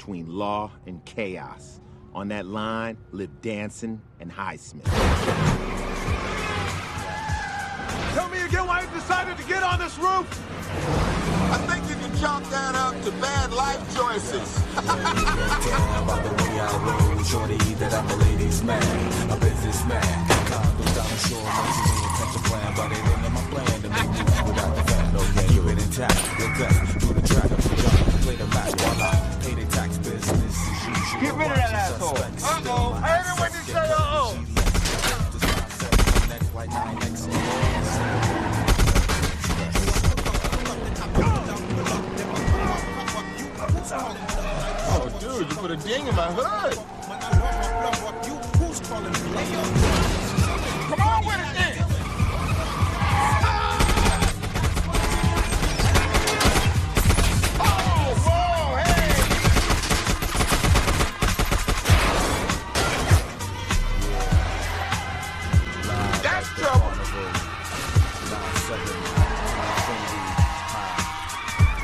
between law and chaos. On that line live Danson and Highsmith. Tell me again why you decided to get on this roof? I think you can chalk that up to bad life choices. By the way I roll, shorty that I'm a ladies' man, a businessman. Condos down the shore, mentally intent to plan, but it ain't in my plan to make moves without the fan. Okay, keep it intact, with us, do the track up the jump, play the match while I pay the tax business as usual. Get rid of that asshole. Uh-oh, I heard it when you say uh-oh. Oh, dude, you put a ding in my hood. Come on with it then. Oh, whoa, hey. That's trouble.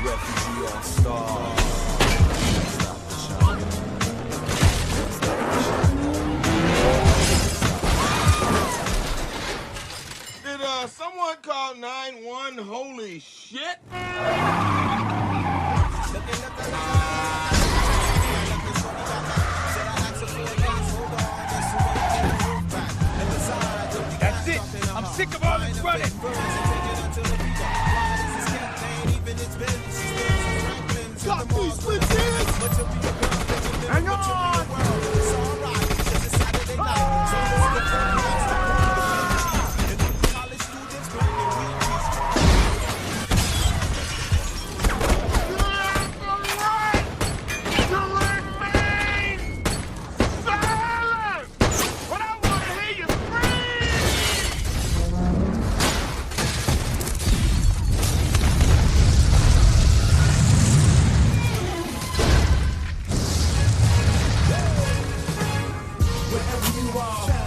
Refugee all-star. Did someone call 911? Holy shit! That's it. I'm sick of all this running. Got these switches! Hang on. Wherever you are.